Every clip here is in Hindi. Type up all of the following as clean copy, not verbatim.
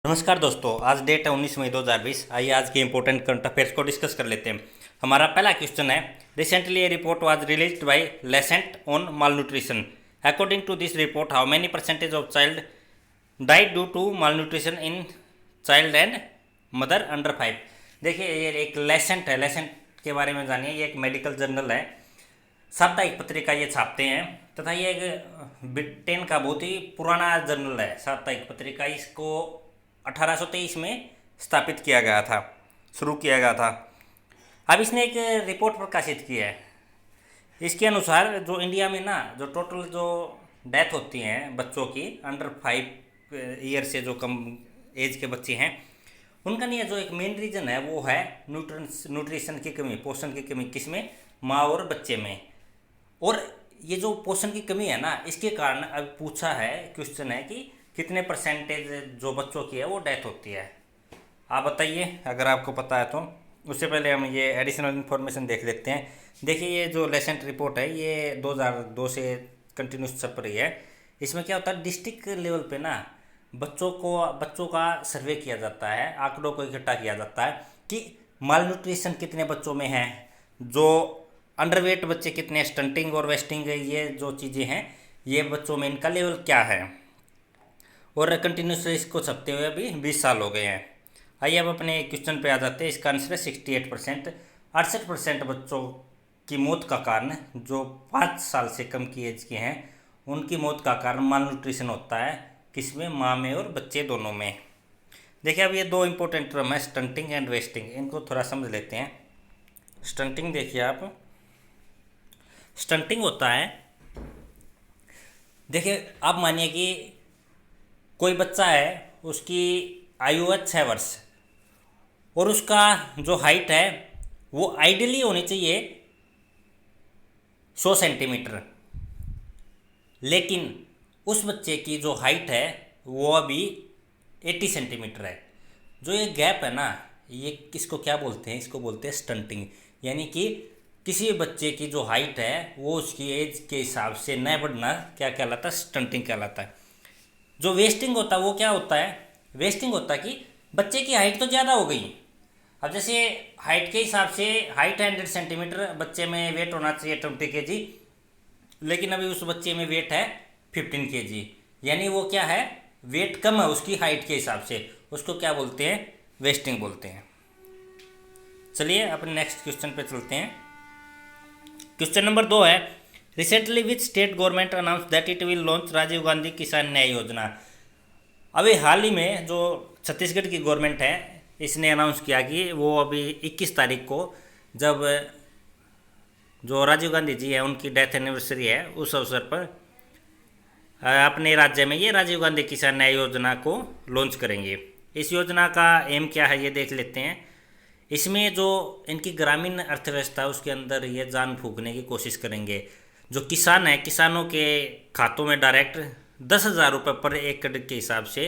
नमस्कार दोस्तों, आज डेट है 19 मई 2020। आइए आज के इंपॉर्टेंट करंट अफेयर्स को डिस्कस कर लेते हैं। हमारा पहला क्वेश्चन है, recently a report was released by Lancet on malnutrition. According to this report, how many percentage of child died due to malnutrition in child and mother under 5। देखिए, ये एक लेसेंट है। लेसेंट के बारे में जानिए। ये एक मेडिकल जर्नल है, साप्ताहिक पत्रिका ये छापते हैं तथा ये एक ब्रिटेन का बहुत ही पुराना जर्नल है, साप्ताहिक पत्रिका। इसको 1823 में स्थापित किया गया था, शुरू किया गया था। अब इसने एक रिपोर्ट प्रकाशित की है। इसके अनुसार जो इंडिया में ना जो टोटल जो डेथ होती हैं बच्चों की अंडर 5 ईयर से जो कम एज के बच्चे हैं, उनका नहीं, जो एक मेन रीज़न है वो है न्यूट्रिशन की कमी, पोषण की कमी। किसमें? माँ और बच्चे में। और ये जो पोषण की कमी है ना, इसके कारण अब पूछा है, क्वेश्चन है कि कितने परसेंटेज जो बच्चों की है वो डेथ होती है। आप बताइए अगर आपको पता है तो। उससे पहले हम ये एडिशनल इन्फॉर्मेशन देख लेते हैं। देखिए, ये जो लेसेंट रिपोर्ट है ये 2002 से कंटिन्यूस छप रही है। इसमें क्या होता है, डिस्ट्रिक्ट लेवल पे ना बच्चों का सर्वे किया जाता है, आंकड़ों को इकट्ठा किया जाता है कि माल न्यूट्रिशन कितने बच्चों में है, जो अंडरवेट बच्चे कितने, स्टंटिंग और वेस्टिंग, ये जो चीज़ें हैं ये बच्चों में इनका लेवल क्या है। और कंटिन्यूसली इसको छपते हुए अभी 20 साल हो गए हैं। आइए अब अपने क्वेश्चन पे आ जाते हैं। इसका आंसर है 68%। 68% बच्चों की मौत का कारण, जो 5 साल से कम की एज के हैं, उनकी मौत का कारण माल न्यूट्रिशन होता है। किसमें? माँ में और बच्चे दोनों में। देखिए, अब ये दो इंपॉर्टेंट टर्म है, स्टंटिंग एंड वेस्टिंग। इनको थोड़ा समझ लेते हैं। स्टंटिंग देखिए आप, स्टंटिंग होता है, देखिए आप मानिए कि कोई बच्चा है, उसकी आयु है 6 वर्ष और उसका जो हाइट है वो आइडियली होनी चाहिए 100 सेंटीमीटर, लेकिन उस बच्चे की जो हाइट है वो अभी 80 सेंटीमीटर है। जो ये गैप है ना, ये किसको क्या बोलते हैं? इसको बोलते हैं स्टंटिंग। यानी कि किसी बच्चे की जो हाइट है वो उसकी एज के हिसाब से न बढ़ना क्या कहलाता है? स्टंटिंग कहलाता है। जो वेस्टिंग होता है वो क्या होता है? वेस्टिंग होता है कि बच्चे की हाइट तो ज़्यादा हो गई। अब जैसे हाइट के हिसाब से हाइट है 100 सेंटीमीटर, बच्चे में वेट होना चाहिए 20 kg, लेकिन अभी उस बच्चे में वेट है 15 kg। यानी वो क्या है? वेट कम है उसकी हाइट के हिसाब से। उसको क्या बोलते हैं? वेस्टिंग बोलते हैं। चलिए अपने नेक्स्ट क्वेश्चन पे चलते हैं। क्वेश्चन नंबर 2 है, recently which state government announce that it will launch Rajiv Gandhi Kisan Nyay योजना। अभी हाल ही में जो छत्तीसगढ़ की गवर्नमेंट है, इसने अनाउंस किया कि वो अभी 21 तारीख को, जब जो राजीव गांधी जी है उनकी डेथ एनिवर्सरी है, उस अवसर पर अपने राज्य में ये राजीव गांधी किसान न्याय योजना को लॉन्च करेंगे। इस योजना का एम क्या है ये देख लेते हैं। इसमें जो इनकी ग्रामीण अर्थव्यवस्था है उसके अंदर ये जान फूंकने की कोशिश करेंगे। जो किसान है, किसानों के खातों में डायरेक्ट 10,000 रुपये पर एकड़ के हिसाब से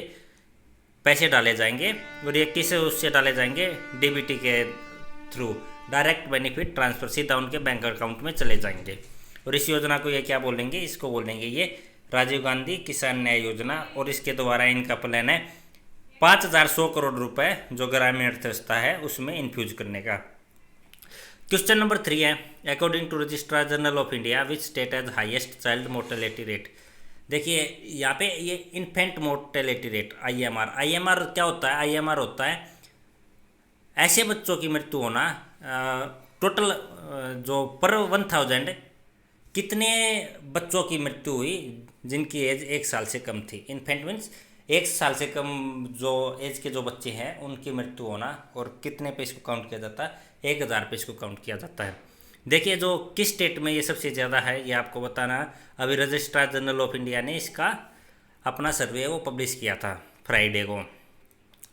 पैसे डाले जाएंगे। और ये किस उससे डाले जाएंगे? डीबीटी के थ्रू, डायरेक्ट बेनिफिट ट्रांसफ़र, सीधा उनके बैंक अकाउंट में चले जाएंगे। और इस योजना को ये क्या बोलेंगे? इसको बोलेंगे ये राजीव गांधी किसान न्याय योजना। और इसके द्वारा इनका प्लान है 5,100 करोड़ रुपए जो ग्रामीण अर्थव्यवस्था है उसमें इन्फ्यूज करने का। क्वेश्चन नंबर 3 है, according to registrar general of India which state has highest child mortality rate. देखिए यहाँ पे ये infant mortality rate IMR। IMR क्या होता है? IMR होता है ऐसे बच्चों की मृत्यु होना, टोटल जो पर 1000 कितने बच्चों की मृत्यु हुई जिनकी एज 1 साल से कम थी। इन्फेंट मीन्स 1 साल से कम जो एज के जो बच्चे हैं उनकी मृत्यु होना। और कितने पे इसको काउंट किया जाता है? 1000 पे इसको काउंट किया जाता है। देखिए, जो किस स्टेट में ये सबसे ज़्यादा है ये आपको बताना। अभी रजिस्ट्रार जनरल ऑफ इंडिया ने इसका अपना सर्वे वो पब्लिश किया था फ्राइडे को।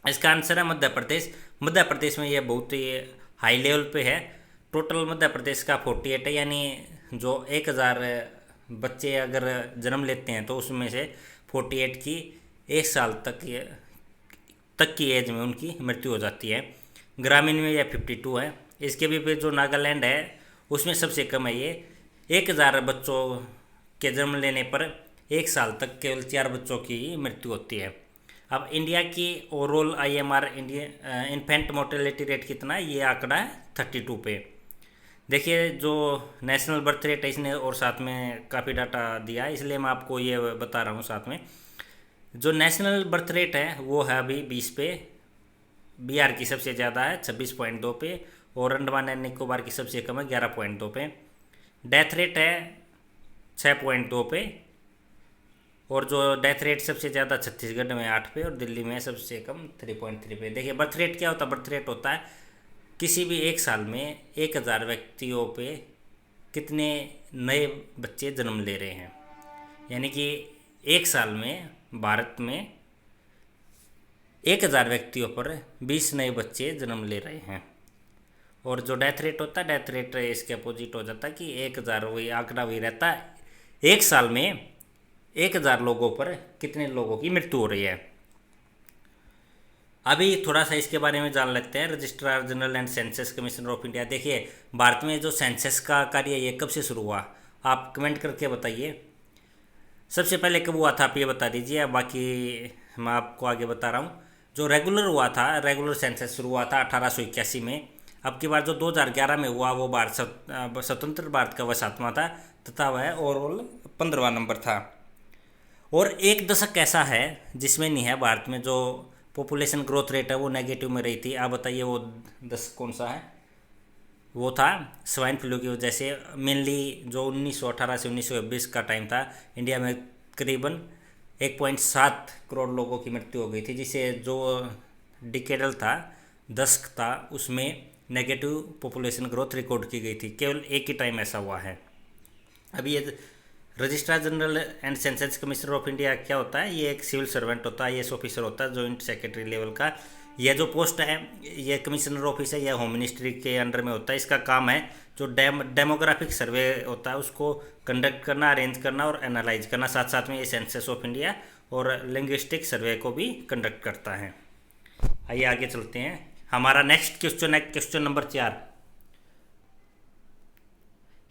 इसका आंसर है मध्य प्रदेश। मध्य प्रदेश में ये बहुत ही हाई लेवल पे है। टोटल मध्य प्रदेश का 48 है, यानी जो 1000 बच्चे अगर जन्म लेते हैं तो उसमें से 48 की 1 साल तक की एज में उनकी मृत्यु हो जाती है। ग्रामीण में यह 52 है। इसके भी जो नागालैंड है उसमें सबसे कम है, ये 1000 बच्चों के जन्म लेने पर 1 साल तक केवल 4 बच्चों की मृत्यु होती है। अब इंडिया की overall IMR India infant mortality rate कितना है, ये आंकड़ा है 32 पे। देखिए जो नेशनल बर्थ रेट है इसने और साथ में काफ़ी डाटा दिया है, इसलिए मैं आपको ये बता रहा हूँ साथ में। जो नेशनल बर्थ रेट है वो है अभी 20 पे, बिहार की सबसे ज़्यादा है 26.2 पे, और अंडमान एंड निकोबार की सबसे कम है 11.2 पे। डेथ रेट है 6.2 पे, और जो डेथ रेट सबसे ज़्यादा छत्तीसगढ़ में 8 पे, और दिल्ली में सबसे कम 3.3 पे। देखिए बर्थ रेट क्या होता है, बर्थ रेट होता है किसी भी एक साल में 1000 व्यक्तियों पे कितने नए बच्चे जन्म ले रहे हैं। यानी कि एक साल में भारत में 1000 व्यक्तियों पर 20 नए बच्चे जन्म ले रहे हैं। और जो डेथ रेट होता है, डेथ रेट इसके अपोजिट हो जाता है कि 1000 वही आंकड़ा वही रहता है, एक साल में 1000 लोगों पर कितने लोगों की मृत्यु हो रही है। अभी थोड़ा सा इसके बारे में जान लेते हैं। Registrar general and census commissioner of India. देखिए भारत में जो सेंसस का कार्य ये कब से शुरू हुआ, आप कमेंट करके बताइए। सबसे पहले कब हुआ था आप ये बता दीजिए, बाकी मैं आपको आगे बता रहा हूँ। जो रेगुलर हुआ था, रेगुलर सेंसस शुरू हुआ था 1881 में। अब की बार जो 2011 में हुआ वो स्वतंत्र भारत का वह 7वां था, तथा वह ओवरऑल 15वां नंबर था। और एक दशक ऐसा है जिसमें नहीं है भारत में जो पॉपुलेशन ग्रोथ रेट है वो नेगेटिव में रही थी। आप बताइए वो दशक कौन सा है। वो था स्वाइन फ्लू की वजह से। मेनली जो 1918 से 1920 का टाइम था, इंडिया में करीबन 1.7 करोड़ लोगों की मृत्यु हो गई थी, जिसे जो डिकेडल था, दशक था, उसमें नेगेटिव पॉपुलेशन ग्रोथ रिकॉर्ड की गई थी। केवल एक ही टाइम ऐसा हुआ है। अभी ये registrar general and census commissioner of India क्या होता है, ये एक सिविल सर्वेंट होता है, IAS ऑफिसर होता है, जॉइंट सेक्रेटरी लेवल का। यह जो पोस्ट है, ये कमिश्नर ऑफिस है, यह होम मिनिस्ट्री के अंडर में होता है। इसका काम है जो डेमोग्राफिक सर्वे होता है उसको कंडक्ट करना, अरेंज करना और एनालाइज करना। साथ साथ में ये सेंसस ऑफ इंडिया और लिंग्विस्टिक सर्वे को भी कंडक्ट करता है। आइए आगे चलते हैं। हमारा नेक्स्ट क्वेश्चन है question number 4।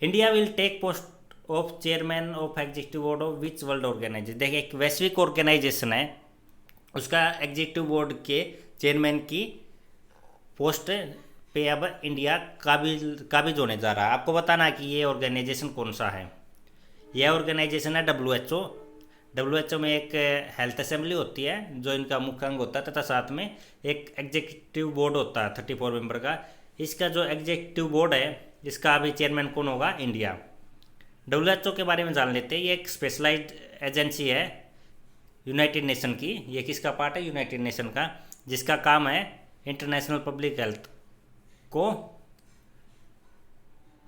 India will take post of chairman of executive board of which world organisation. देखिए एक वैश्विक ऑर्गेनाइजेशन है, उसका एग्जीक्यूटिव बोर्ड के चेयरमैन की पोस्ट पे अब इंडिया काबिज होने जा रहा है। आपको बताना है कि ये ऑर्गेनाइजेशन कौन सा है। यह ऑर्गेनाइजेशन है WHO। WHO में एक हेल्थ असेंबली होती है जो इनका मुख्य अंग होता है, तथा साथ में एक एग्जीक्यूटिव बोर्ड होता है 34 मेंबर का। इसका जो एग्जीक्यूटिव बोर्ड है, इसका अभी चेयरमैन कौन होगा, इंडिया। WHO के बारे में जान लेते हैं। ये एक स्पेशलाइज्ड एजेंसी है यूनाइटेड नेशन की। ये किसका पार्ट है, यूनाइटेड नेशन का, जिसका काम है इंटरनेशनल पब्लिक हेल्थ को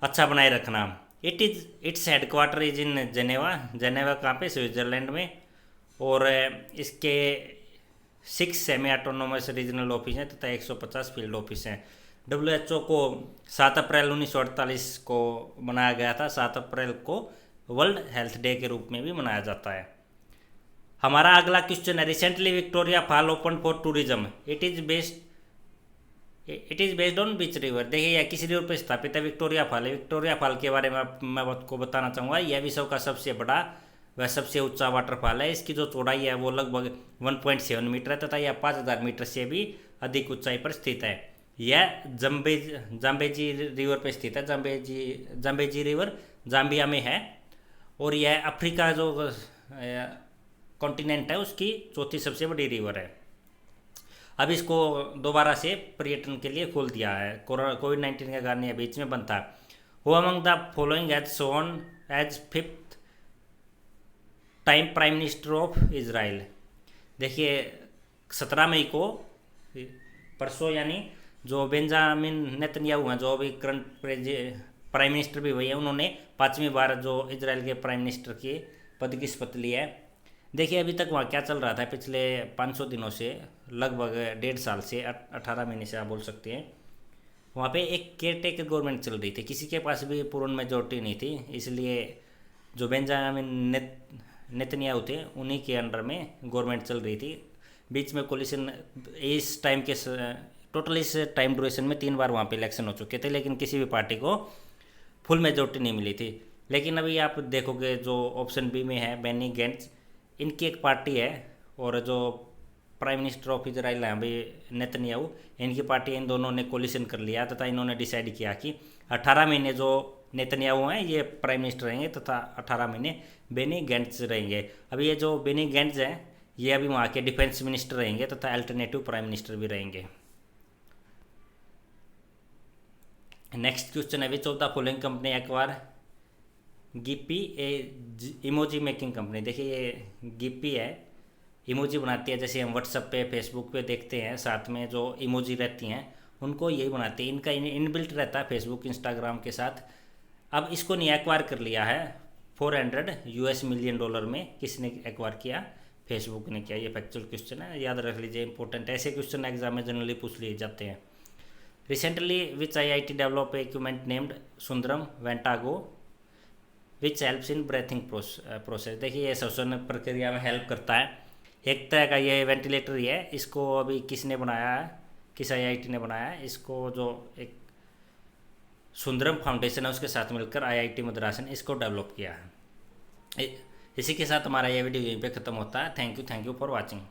अच्छा बनाए रखना। Its headquarter is in Geneva कहाँ पे, स्विट्जरलैंड में। और इसके 6 सेमी ऑटोनोमस रीजनल ऑफिस हैं तथा 150 फील्ड ऑफिस हैं। WHO को 7 अप्रैल 1948 को बनाया गया था। 7 अप्रैल को वर्ल्ड हेल्थ डे के रूप में भी मनाया जाता है। हमारा अगला क्वेश्चन है, recently Victoria fall open for tourism. It is based on which river. देखिए यह किस रिवर पर स्थापित है, विक्टोरिया फॉल है। विक्टोरिया फॉल के बारे में मैं आपको बताना चाहूँगा। यह विश्व का सबसे बड़ा वह सबसे ऊंचा वाटरफॉल है। इसकी जो चौड़ाई है वो लगभग 1.7 मीटर है, तथा यह 5000 मीटर से भी अधिक ऊंचाई पर स्थित है। यह जाम्बेजी रिवर पर स्थित है। जाम्बेजी रिवर जाम्बिया में है, और यह अफ्रीका जो कॉन्टिनेंट है उसकी चौथी सबसे बड़ी रिवर है। अब इसको दोबारा से पर्यटन के लिए खोल दिया है। कोविड-19 के कारण यह बीच में बंद था। Who among the following has shown as 5th time prime minister of Israel. देखिए 17 मई को, परसों, यानी जो बेंजामिन नेतन्याहू हैं, जो अभी करंट प्राइम मिनिस्टर भी हुई है, उन्होंने 5वीं बार जो इजराइल के प्राइम मिनिस्टर के पद की शपथ ली है। देखिए अभी तक वहाँ क्या चल रहा था, पिछले 500 दिनों से, लगभग 1.5 साल से, 18 महीने से आप बोल सकते हैं, वहाँ पे एक केयर टेकर गवर्नमेंट चल रही थी। किसी के पास भी पूर्ण मेजोरिटी नहीं थी, इसलिए जो बेंजामिन नेतन्याहू थे उन्हीं के अंडर में गवर्नमेंट चल रही थी। बीच में कोलिशन, इस टाइम के टोटल इस टाइम ड्यूरेशन में 3 बार वहाँ पे इलेक्शन हो चुके थे, लेकिन किसी भी पार्टी को फुल मेजोरिटी नहीं मिली थी। लेकिन अभी आप देखोगे जो ऑप्शन बी में है बेनी गैंट्स, इनकी एक पार्टी है, और जो प्राइम मिनिस्टर ऑफ इजराइल हैं अभी नेतन्याहू, इनकी पार्टी, इन दोनों ने कोलिशन कर लिया तथा इन्होंने डिसाइड किया कि 18 महीने जो नेतन्याहू हैं ये प्राइम मिनिस्टर रहेंगे तथा 18 महीने बेनी गैंट्स रहेंगे। अभी ये जो बेनी गैंट्स हैं ये अभी वहाँ के डिफेंस मिनिस्टर रहेंगे तथा अल्टरनेटिव प्राइम मिनिस्टर भी रहेंगे। नेक्स्ट क्वेश्चन है, which of the following company acquire Gippy A emoji making company. देखिए ये गिप्पी है, इमोजी बनाती है, जैसे हम व्हाट्सएप पे फेसबुक पे देखते हैं साथ में जो इमोजी रहती हैं उनको यही बनाती है। इनका इनबिल्ट रहता है फेसबुक इंस्टाग्राम के साथ। अब इसको नहीं एक्वायर कर लिया है, $400 मिलियन में किसने एक्वायर किया? फेसबुक ने किया। ये फैक्चुअल क्वेश्चन है, याद रख लीजिए, इंपॉर्टेंट। ऐसे क्वेश्चन एग्जाम में जनरली पूछ लिए जाते हैं। Recently which IIT develop equipment named Sundaram Ventago which helps in breathing process. देखिए ये श्वसन प्रक्रिया में हेल्प करता है, एक तरह का ये वेंटिलेटर ही है। इसको अभी किसने बनाया है, किस IIT ने बनाया है इसको? जो एक सुंदरम फाउंडेशन है उसके साथ मिलकर IIT मद्रास ने इसको डेवलप किया है। इसी के साथ हमारा ये वीडियो यहीं पे ख़त्म होता है। Thank you for watching.